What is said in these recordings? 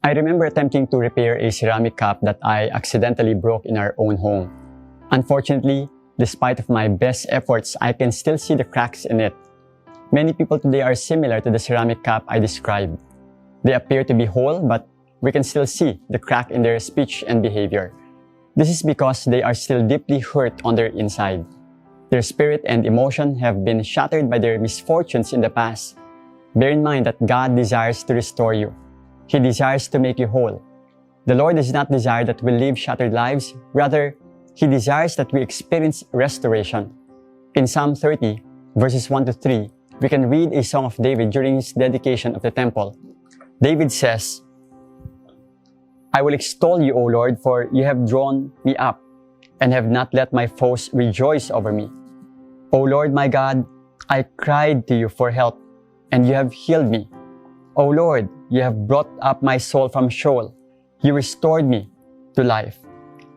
I remember attempting to repair a ceramic cup that I accidentally broke in our own home. Unfortunately, despite of my best efforts, I can still see the cracks in it. Many people today are similar to the ceramic cup I described. They appear to be whole, but we can still see the crack in their speech and behavior. This is because they are still deeply hurt on their inside. Their spirit and emotion have been shattered by their misfortunes in the past. Bear in mind that God desires to restore you. He desires to make you whole. The Lord does not desire that we live shattered lives. Rather, He desires that we experience restoration. In Psalm 30, verses 1 to 3, we can read a song of David during his dedication of the temple. David says, "I will extol you, O Lord, for you have drawn me up and have not let my foes rejoice over me. O Lord my God, I cried to you for help, and you have healed me. O Lord, you have brought up my soul from Sheol. You restored me to life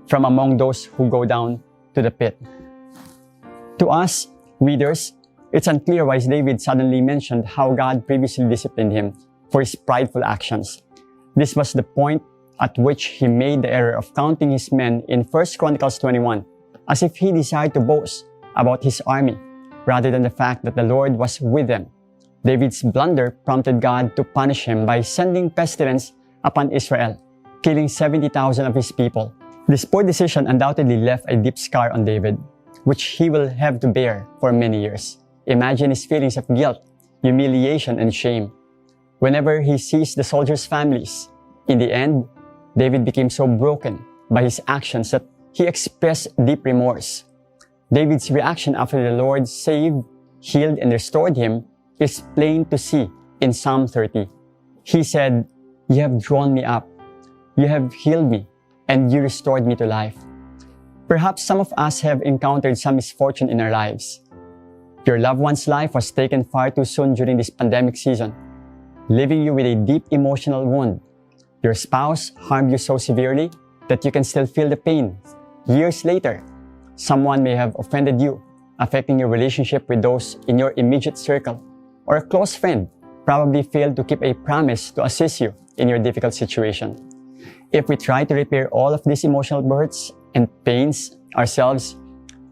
from among those who go down to the pit." To us, readers, it's unclear why David suddenly mentioned how God previously disciplined him for his prideful actions. This was the point at which he made the error of counting his men in 1 Chronicles 21 as if he desired to boast about his army rather than the fact that the Lord was with them. David's blunder prompted God to punish him by sending pestilence upon Israel, killing 70,000 of his people. This poor decision undoubtedly left a deep scar on David, which he will have to bear for many years. Imagine his feelings of guilt, humiliation, and shame whenever he sees the soldiers' families. In the end, David became so broken by his actions that he expressed deep remorse. David's reaction after the Lord saved, healed, and restored him is plain to see in Psalm 30. He said, "You have drawn me up, you have healed me, and you restored me to life." Perhaps some of us have encountered some misfortune in our lives. Your loved one's life was taken far too soon during this pandemic season, leaving you with a deep emotional wound. Your spouse harmed you so severely that you can still feel the pain. Years later, someone may have offended you, affecting your relationship with those in your immediate circle, or a close friend probably failed to keep a promise to assist you in your difficult situation. If we try to repair all of these emotional hurts and pains ourselves,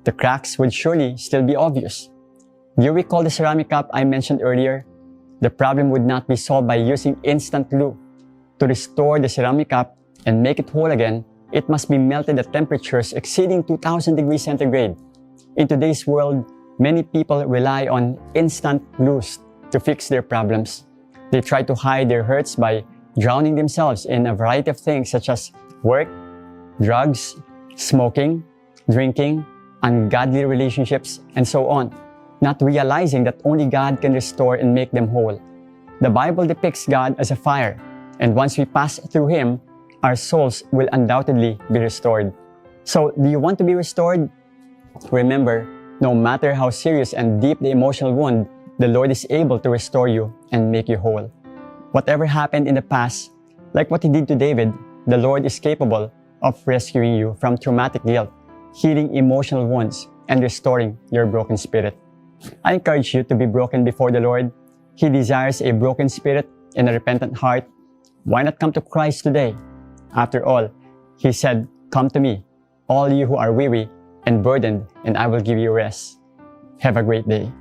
the cracks would surely still be obvious. Do you recall the ceramic cup I mentioned earlier? The problem would not be solved by using instant glue. To restore the ceramic cup and make it whole again, it must be melted at temperatures exceeding 2000 degrees centigrade. In today's world, many people rely on instant glues to fix their problems. They try to hide their hurts by drowning themselves in a variety of things such as work, drugs, smoking, drinking, ungodly relationships, and so on, not realizing that only God can restore and make them whole. The Bible depicts God as a fire, and once we pass through Him, our souls will undoubtedly be restored. So, do you want to be restored? Remember, no matter how serious and deep the emotional wound, the Lord is able to restore you and make you whole. Whatever happened in the past, like what He did to David, the Lord is capable of rescuing you from traumatic guilt, healing emotional wounds, and restoring your broken spirit. I encourage you to be broken before the Lord. He desires a broken spirit and a repentant heart. Why not come to Christ today? After all, He said, "Come to me, all you who are weary and burdened, and I will give you rest." Have a great day.